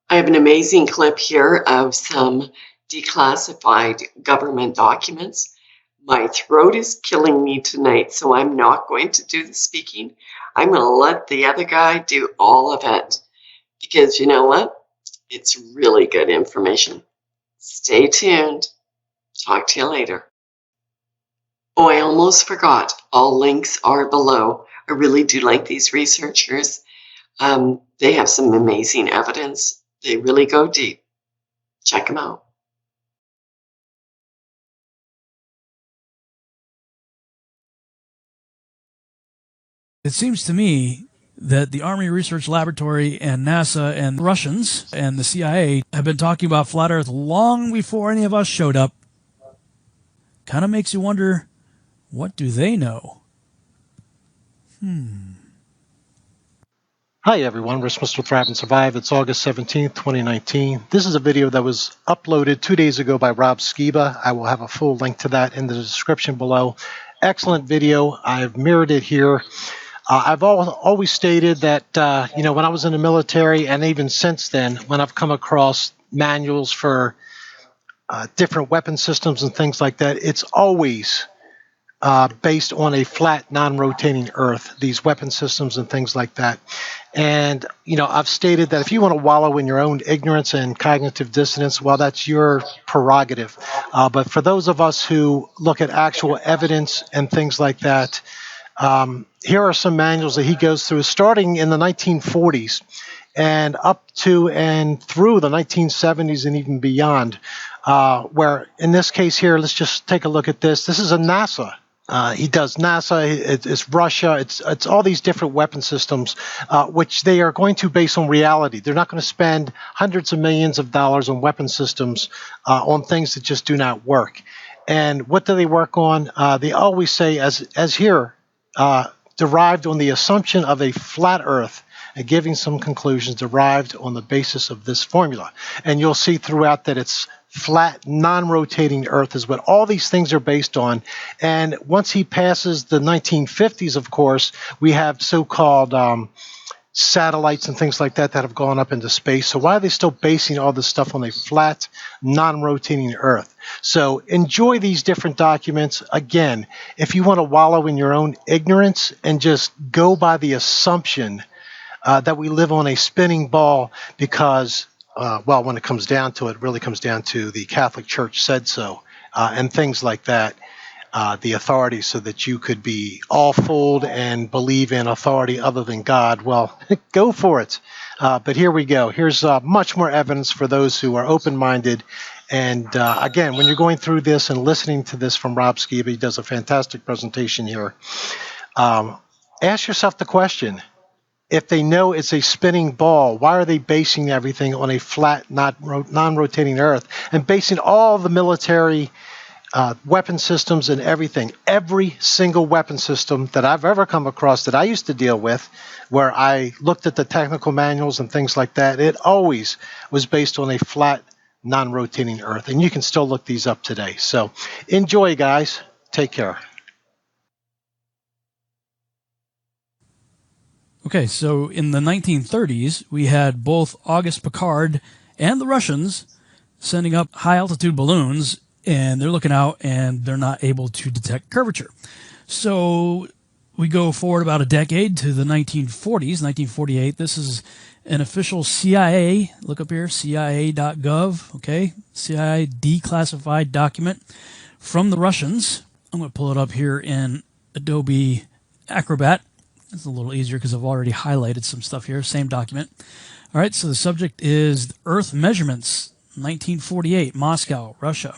I have an amazing clip here of some declassified government documents. My throat is killing me tonight, so I'm not going to do the speaking. I'm going to let the other guy do all of it because you know what? It's really good information. Stay tuned. Talk to you later. Oh, I almost forgot. All links are below. I really do like these researchers. They have some amazing evidence. They really go deep. Check them out. It seems to me that the Army Research Laboratory and NASA and the Russians and the CIA have been talking about flat Earth long before any of us showed up. Kind of makes you wonder, what do they know? Hi everyone, Christmas with Thrive and Survive. It's August 17th, 2019. This is a video that was uploaded 2 days ago by Rob Skiba. I will have a full link to that in the description below. Excellent video. I've mirrored it here. I've always stated that, when I was in the military and even since then, when I've come across manuals for different weapon systems and things like that, it's always based on a flat, non-rotating Earth, these weapon systems and things like that. And, I've stated that if you want to wallow in your own ignorance and cognitive dissonance, well, that's your prerogative. But for those of us who look at actual evidence and things like that, here are some manuals that he goes through, starting in the 1940s and up to and through the 1970s and even beyond, where in this case here, let's just take a look at this. This is a NASA. He does NASA, it's Russia, it's all these different weapon systems, which they are going to base on reality. They're not going to spend hundreds of millions of dollars on weapon systems on things that just do not work. And what do they work on? They always say, as here, derived on the assumption of a flat Earth, and giving some conclusions derived on the basis of this formula. And you'll see throughout that it's flat, non-rotating Earth is what all these things are based on. And once he passes the 1950s, of course, we have so-called satellites and things like that that have gone up into space. So why are they still basing all this stuff on a flat, non-rotating Earth? So enjoy these different documents. Again, if you want to wallow in your own ignorance and just go by the assumption that we live on a spinning ball because, when it comes down to it, it really comes down to the Catholic Church said so, and things like that, the authority, so that you could be all fooled and believe in authority other than God. Well, go for it. But here we go. Here's much more evidence for those who are open-minded. And again, when you're going through this and listening to this from Rob Skiba, he does a fantastic presentation here. Ask yourself the question, if they know it's a spinning ball, why are they basing everything on a flat, non-rotating Earth and basing all the military weapon systems and everything, every single weapon system that I've ever come across that I used to deal with, where I looked at the technical manuals and things like that, it always was based on a flat, non-rotating Earth. And you can still look these up today. So enjoy, guys. Take care. Okay, so in the 1930s, we had both Auguste Piccard and the Russians sending up high-altitude balloons, and they're looking out, and they're not able to detect curvature. So we go forward about a decade to the 1940s, 1948. This is an official CIA, look up here, CIA.gov, okay, CIA declassified document from the Russians. I'm going to pull it up here in Adobe Acrobat. It's a little easier because I've already highlighted some stuff here. Same document. All right, so the subject is Earth measurements, 1948, Moscow, Russia.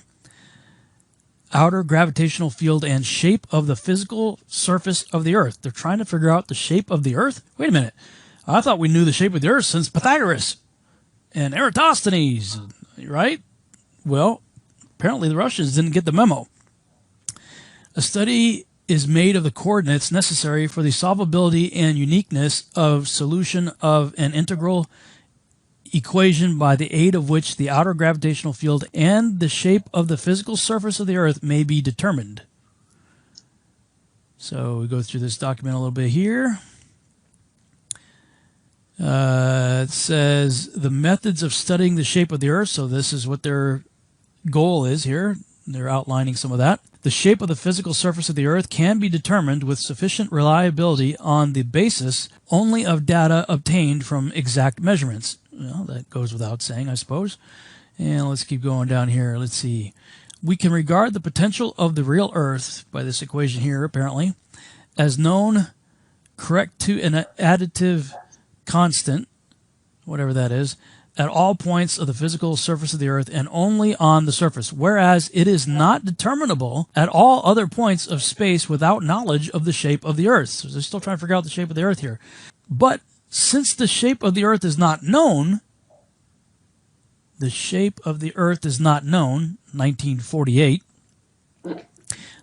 Outer gravitational field and shape of the physical surface of the Earth. They're trying to figure out the shape of the Earth? Wait a minute. I thought we knew the shape of the Earth since Pythagoras and Eratosthenes, right? Well, apparently the Russians didn't get the memo. A study is made of the coordinates necessary for the solvability and uniqueness of solution of an integral equation by the aid of which the outer gravitational field and the shape of the physical surface of the Earth may be determined. So we go through this document a little bit here. It says the methods of studying the shape of the Earth. So this is what their goal is here. They're outlining some of that. The shape of the physical surface of the Earth can be determined with sufficient reliability on the basis only of data obtained from exact measurements. Well, that goes without saying, I suppose. And let's keep going down here. Let's see. We can regard the potential of the real Earth, by this equation here apparently, as known correct to an additive constant, whatever that is, at all points of the physical surface of the Earth and only on the surface, whereas it is not determinable at all other points of space without knowledge of the shape of the Earth. So they're still trying to figure out the shape of the Earth here. But since the shape of the Earth is not known, the shape of the Earth is not known, 1948,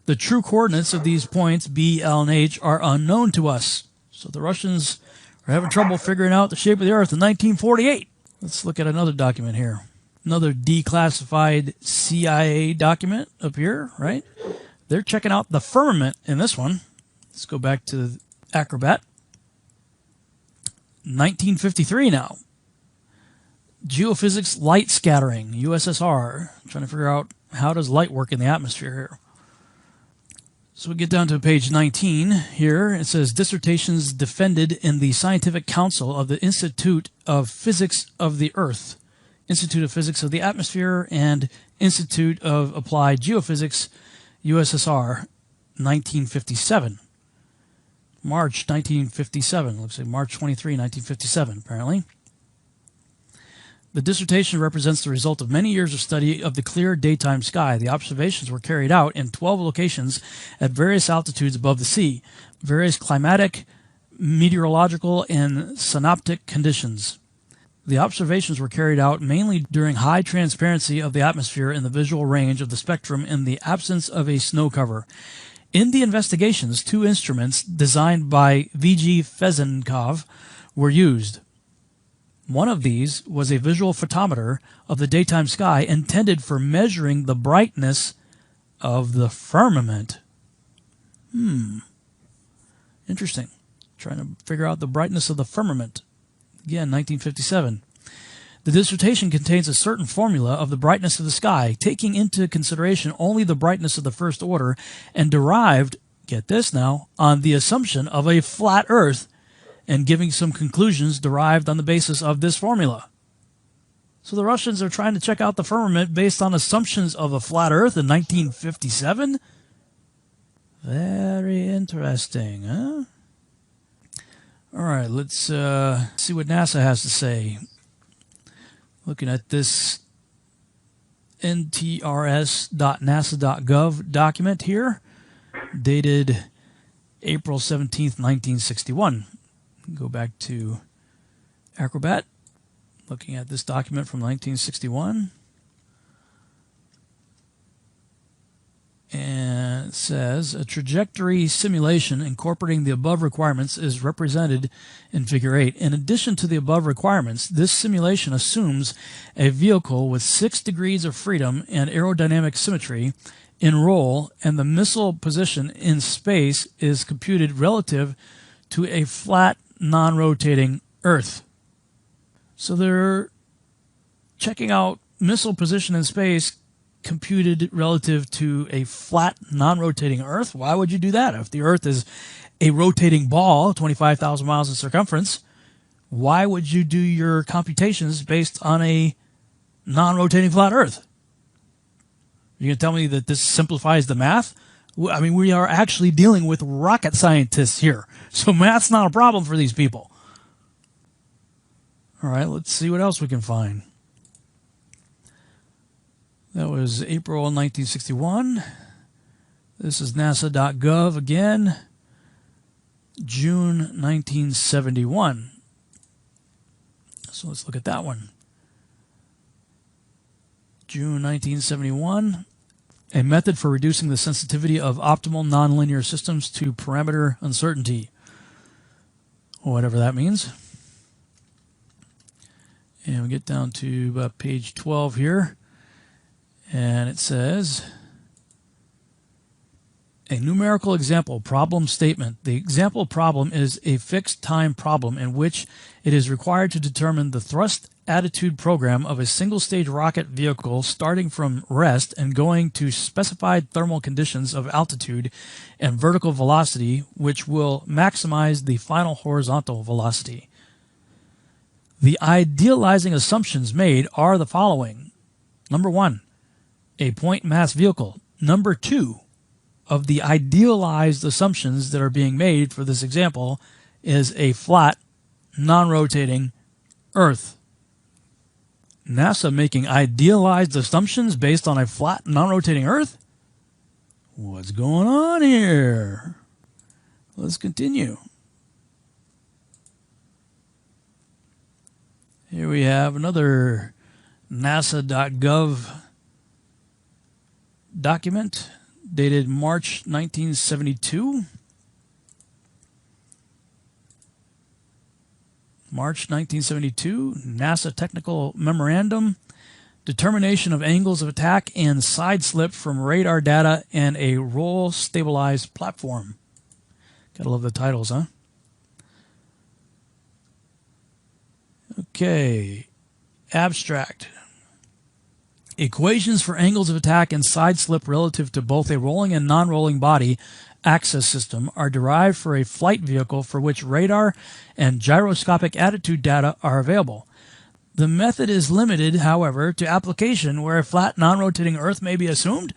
the true coordinates of these points, B, L, and H, are unknown to us. So the Russians are having trouble figuring out the shape of the Earth in 1948. Let's look at another document here. Another declassified CIA document up here, right? They're checking out the firmament in this one. Let's go back to Acrobat. 1953 now. Geophysics light scattering, USSR. Trying to figure out how does light work in the atmosphere here. So we get down to page 19 here. It says dissertations defended in the Scientific Council of the Institute of Physics of the Earth, Institute of Physics of the Atmosphere, and Institute of Applied Geophysics, USSR, 1957. March 1957. Looks like March 23, 1957, apparently. The dissertation represents the result of many years of study of the clear daytime sky. The observations were carried out in 12 locations at various altitudes above the sea, various climatic, meteorological, and synoptic conditions. The observations were carried out mainly during high transparency of the atmosphere in the visual range of the spectrum in the absence of a snow cover. In the investigations, 2 instruments designed by V.G. Fezenkov were used. One of these was a visual photometer of the daytime sky intended for measuring the brightness of the firmament. Interesting. Trying to figure out the brightness of the firmament. Again, 1957. The dissertation contains a certain formula of the brightness of the sky, taking into consideration only the brightness of the first order, and derived, get this now, on the assumption of a flat Earth, and giving some conclusions derived on the basis of this formula. So the Russians are trying to check out the firmament based on assumptions of a flat Earth in 1957? Very interesting, huh? All right, let's see what NASA has to say. Looking at this ntrs.nasa.gov document here, dated April 17th, 1961. Go back to Acrobat, looking at this document from 1961. And it says, a trajectory simulation incorporating the above requirements is represented in Figure 8. In addition to the above requirements, this simulation assumes a vehicle with 6 degrees of freedom and aerodynamic symmetry in roll, and the missile position in space is computed relative to a flat, non-rotating Earth. So they're checking out missile position in space computed relative to a flat, non-rotating Earth. Why would you do that? If the Earth is a rotating ball, 25,000 miles in circumference, why would you do your computations based on a non-rotating flat Earth? You're going to tell me that this simplifies the math? I mean, we are actually dealing with rocket scientists here, so math's not a problem for these people. All right, let's see what else we can find. That was April 1961. This is nasa.gov again, June 1971. So let's look at that one. June 1971. A method for reducing the sensitivity of optimal nonlinear systems to parameter uncertainty. Whatever that means. And we get down to about page 12 here. And it says, A numerical example problem statement. The example problem is a fixed time problem in which it is required to determine the thrust attitude program of a single stage rocket vehicle starting from rest and going to specified thermal conditions of altitude and vertical velocity, which will maximize the final horizontal velocity. The idealizing assumptions made are the following. Number 1, a point mass vehicle. Number 2, of the idealized assumptions that are being made for this example is a flat, non-rotating Earth. NASA making idealized assumptions based on a flat, non-rotating Earth? What's going on here? Let's continue. Here we have another NASA.gov document dated March 1972. March 1972, NASA Technical Memorandum, determination of angles of attack and side slip from radar data and a roll stabilized platform. Gotta love the titles, huh? Okay, abstract. Equations for angles of attack and side slip relative to both a rolling and non-rolling body access system are derived for a flight vehicle for which radar and gyroscopic attitude data are available. The method is limited, however, to application where a flat, non-rotating Earth may be assumed.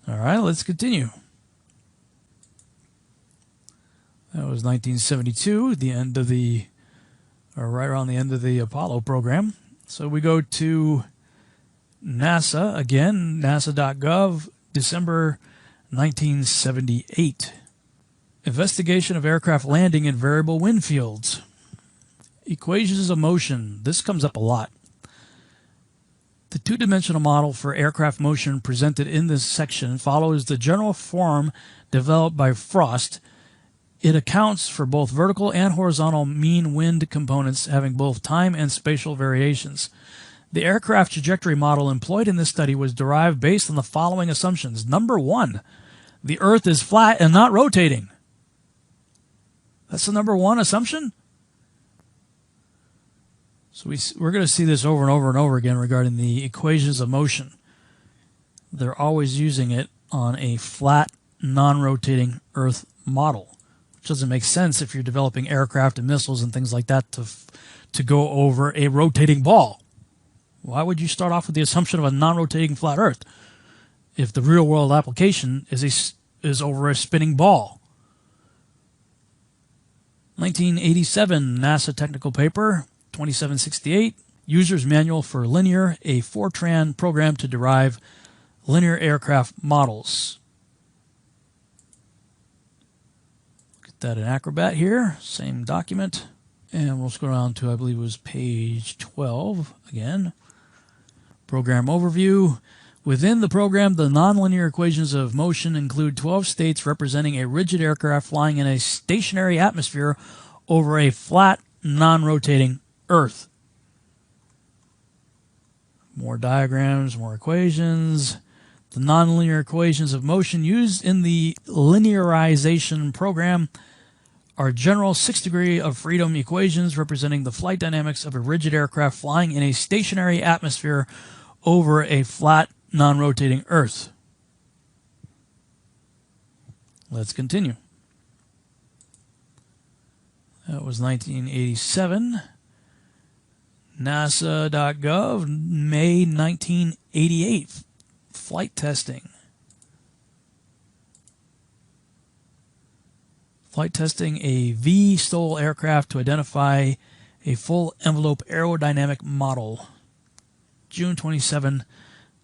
All right, let's continue. That was 1972, the end of the, or right around the end of the Apollo program. So we go to NASA again, nasa.gov, December 1978. Investigation of aircraft landing in variable wind fields. Equations of motion. This comes up a lot. The two-dimensional model for aircraft motion presented in this section follows the general form developed by Frost. It accounts for both vertical and horizontal mean wind components having both time and spatial variations. The aircraft trajectory model employed in this study was derived based on the following assumptions. Number 1, the Earth is flat and not rotating. That's the number 1 assumption? So we're going to see this over and over and over again regarding the equations of motion. They're always using it on a flat, non-rotating Earth model, which doesn't make sense if you're developing aircraft and missiles and things like that to go over a rotating ball. Why would you start off with the assumption of a non-rotating flat Earth if the real-world application is over a spinning ball? 1987 NASA technical paper, 2768, User's Manual for Linear, a Fortran program to derive linear aircraft models. Get that in Acrobat here, same document. And we'll scroll down to, I believe it was page 12 again. Program overview. Within the program, the nonlinear equations of motion include 12 states representing a rigid aircraft flying in a stationary atmosphere over a flat, non-rotating Earth. More diagrams, more equations. The nonlinear equations of motion used in the linearization program are general 6 degree of freedom equations representing the flight dynamics of a rigid aircraft flying in a stationary atmosphere over a flat, non-rotating Earth. Let's continue. That was 1987. NASA.gov, May 1988. Flight testing. Flight testing a V-STOL aircraft to identify a full envelope aerodynamic model. June 27,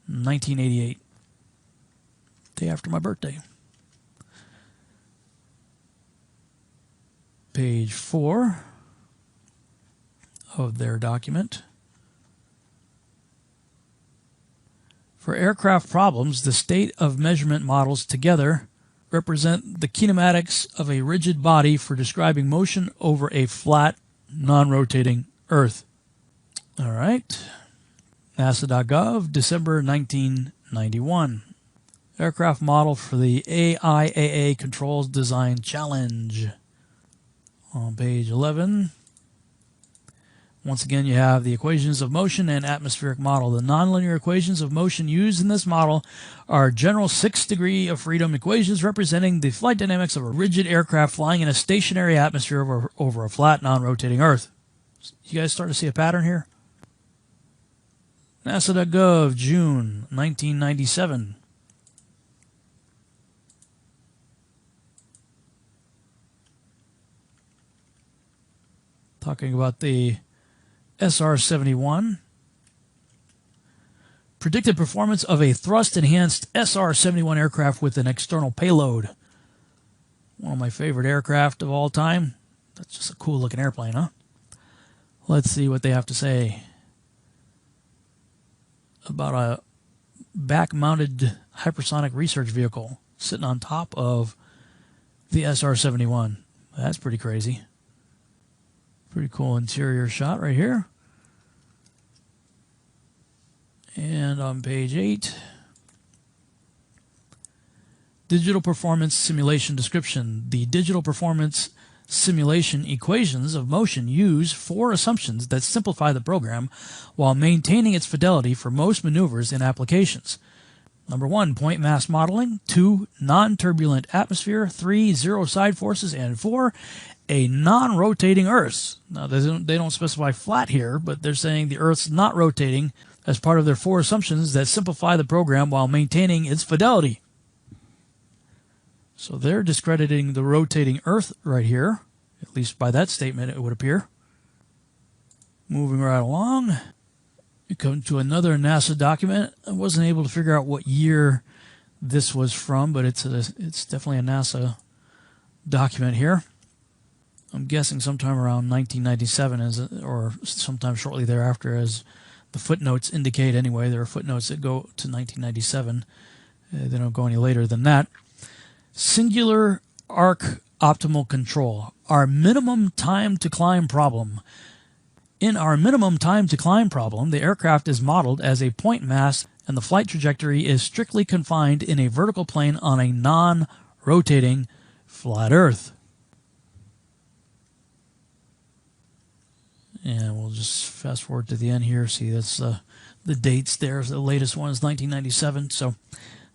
1988. Day after my birthday. Page 4 of their document. For aircraft problems, the state of measurement models together represent the kinematics of a rigid body for describing motion over a flat, non-rotating Earth. All right. NASA.gov, December 1991. Aircraft model for the AIAA Controls Design Challenge. On page 11, once again, you have the equations of motion and atmospheric model. The nonlinear equations of motion used in this model are general 6 degree of freedom equations representing the flight dynamics of a rigid aircraft flying in a stationary atmosphere over a flat, non-rotating Earth. You guys start to see a pattern here? NASA.gov, June 1997. Talking about the SR-71. Predicted performance of a thrust-enhanced SR-71 aircraft with an external payload. One of my favorite aircraft of all time. That's just a cool-looking airplane, huh? Let's see what they have to say about a back-mounted hypersonic research vehicle sitting on top of the SR-71. That's pretty crazy. Pretty cool interior shot right here. And on page 8, digital performance simulation description. The digital performance simulation equations of motion use 4 assumptions that simplify the program while maintaining its fidelity for most maneuvers and applications. Number 1, point mass modeling. 2, non-turbulent atmosphere. 3, zero side forces. And 4, a non-rotating Earth. Now, they don't specify flat here, but they're saying the Earth's not rotating as part of their 4 assumptions that simplify the program while maintaining its fidelity. So they're discrediting the rotating Earth right here. At least by that statement, it would appear. Moving right along. We come to another NASA document. I wasn't able to figure out what year this was from, but it's definitely a NASA document here. I'm guessing sometime around 1997, or sometime shortly thereafter, as the footnotes indicate anyway. There are footnotes that go to 1997. They don't go any later than that. Singular arc optimal control. Our minimum time to climb problem. In our minimum time to climb problem, the aircraft is modeled as a point mass and the flight trajectory is strictly confined in a vertical plane on a non-rotating flat Earth. And we'll just fast forward to the end here. See, that's the dates there. The latest one is 1997, so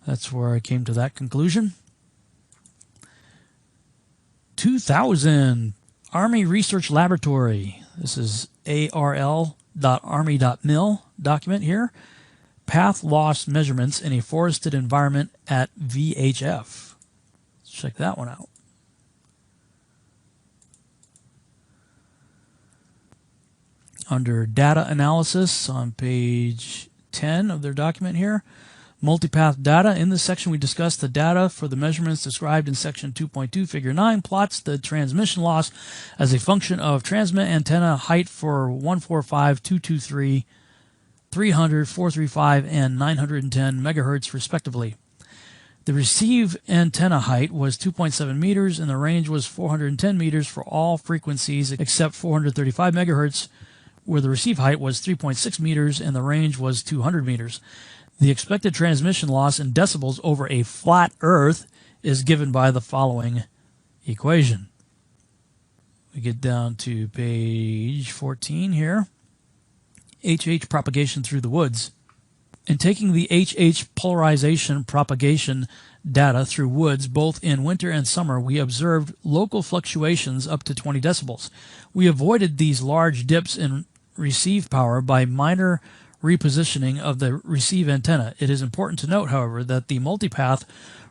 that's where I came to that conclusion. 2000, Army Research Laboratory. This is arl.army.mil document here. Path loss measurements in a forested environment at VHF. Let's check that one out. Under data analysis on page 10 of their document here, multipath data. In this section, we discuss the data for the measurements described in section 2.2, figure 9, plots the transmission loss as a function of transmit antenna height for 145, 223, 300, 435, and 910 megahertz, respectively. The receive antenna height was 2.7 meters, and the range was 410 meters for all frequencies except 435 megahertz, where the receive height was 3.6 meters and the range was 200 meters. The expected transmission loss in decibels over a flat Earth is given by the following equation. We get down to page 14 here. HH propagation through the woods. In taking the HH polarization propagation data through woods both in winter and summer, we observed local fluctuations up to 20 decibels. We avoided these large dips in receive power by minor repositioning of the receive antenna. It is important to note, however, that the multipath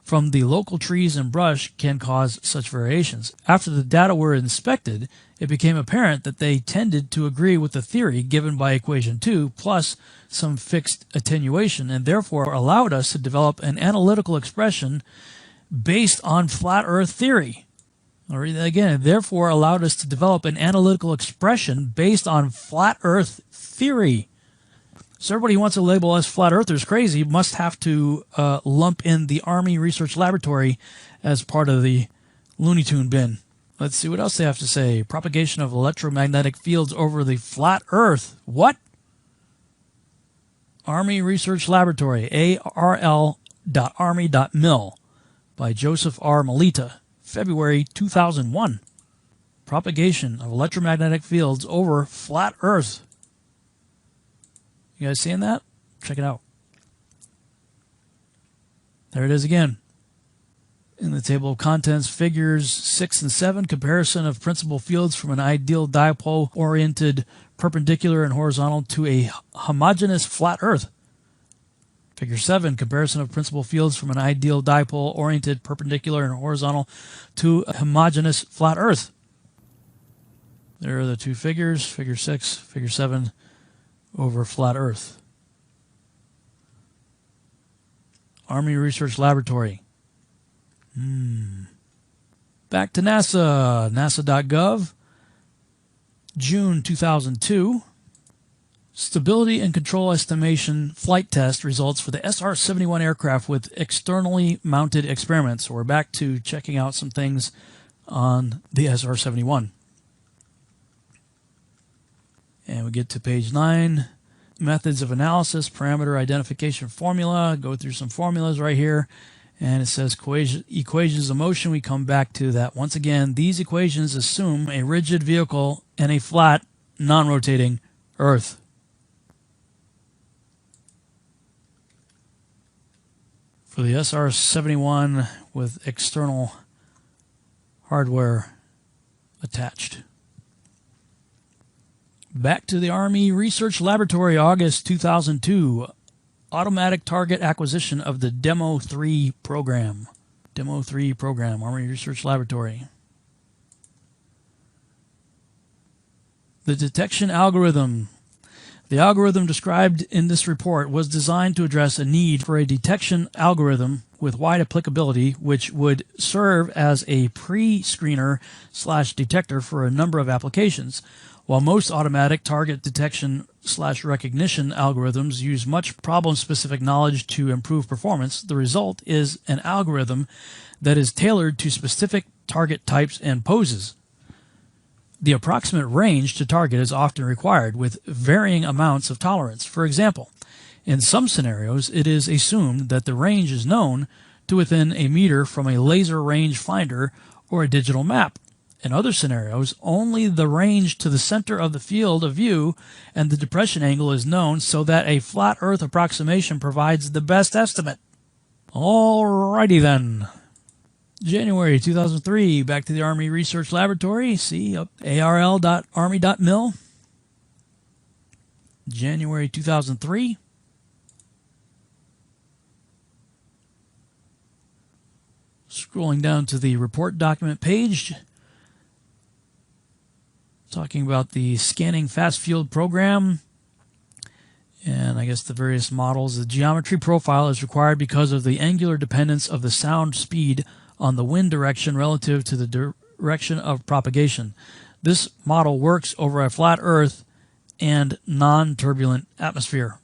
from the local trees and brush can cause such variations. After the data were inspected, it became apparent that they tended to agree with the theory given by equation 2 plus some fixed attenuation, and therefore allowed us to develop an analytical expression based on flat Earth theory. I'll read that again. Therefore allowed us to develop an analytical expression based on flat Earth theory. So everybody who wants to label us flat earthers crazy must have to lump in the Army Research Laboratory as part of the Looney Tune bin. Let's see what else they have to say. Propagation of electromagnetic fields over the flat Earth. What? Army Research Laboratory, arl.army.mil. flat.army.mil by Joseph R. Melita, February 2001. Propagation of electromagnetic fields over flat Earth. You guys seeing that? Check it out. There it is again. In the table of contents, figures 6 and 7, comparison of principal fields from an ideal dipole oriented perpendicular and horizontal to a homogeneous flat Earth. Figure 7, comparison of principal fields from an ideal dipole oriented perpendicular and horizontal to a homogeneous flat Earth. There are the two figures, figure 6, figure 7, over flat Earth. Army Research Laboratory. Back to NASA, nasa.gov, June 2002. Stability and control estimation flight test results for the SR-71 aircraft with externally mounted experiments. So we're back to checking out some things on the SR-71. And we get to page 9, methods of analysis, parameter identification formula. Go through some formulas right here. And it says equations of motion. We come back to that once again. These equations assume a rigid vehicle and a flat, non-rotating Earth. For the SR-71 with external hardware attached. Back to the Army Research Laboratory, August 2002. Automatic target acquisition of the Demo 3 program. Demo 3 program, Army Research Laboratory. The detection algorithm. The algorithm described in this report was designed to address a need for a detection algorithm with wide applicability, which would serve as a pre-screener/detector for a number of applications. While most automatic target detection/recognition algorithms use much problem-specific knowledge to improve performance, the result is an algorithm that is tailored to specific target types and poses. The approximate range to target is often required, with varying amounts of tolerance. For example, in some scenarios, it is assumed that the range is known to within a meter from a laser range finder or a digital map. In other scenarios, only the range to the center of the field of view and the depression angle is known, so that a flat Earth approximation provides the best estimate. Alrighty then. January 2003, back to the Army Research Laboratory. See, arl.army.mil. January 2003. Scrolling down to the report document page. Talking about the scanning fast field program and I guess the various models. The geometry profile is required because of the angular dependence of the sound speed on the wind direction relative to the direction of propagation. This model works over a flat Earth and non-turbulent atmosphere.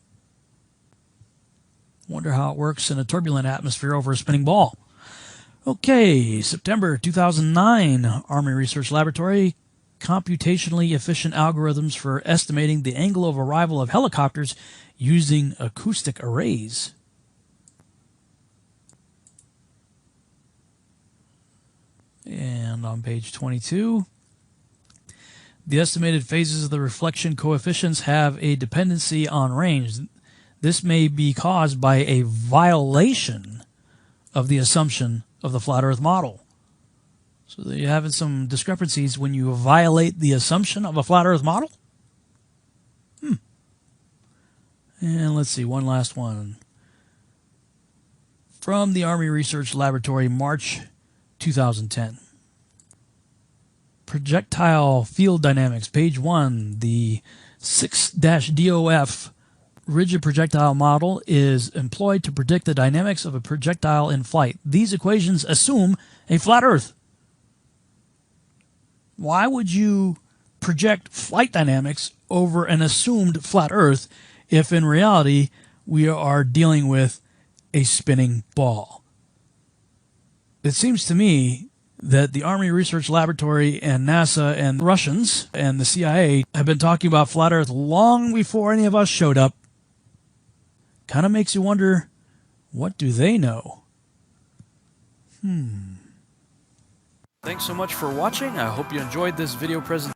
Wonder how it works in a turbulent atmosphere over a spinning ball. Okay, September 2009, Army Research Laboratory. Computationally efficient algorithms for estimating the angle of arrival of helicopters using acoustic arrays. And on page 22, the estimated phases of the reflection coefficients have a dependency on range. This may be caused by a violation of the assumption of the flat Earth model. So you're having some discrepancies when you violate the assumption of a flat Earth model? And let's see, one last one. From the Army Research Laboratory, March 2010. Projectile field dynamics, page 1. The 6-DOF rigid projectile model is employed to predict the dynamics of a projectile in flight. These equations assume a flat Earth. Why would you project flight dynamics over an assumed flat Earth if in reality we are dealing with a spinning ball? It seems to me that the Army Research Laboratory and NASA and the Russians and the CIA have been talking about flat Earth long before any of us showed up. Kind of makes you wonder What do they know? Thanks so much for watching. I hope you enjoyed this video presentation.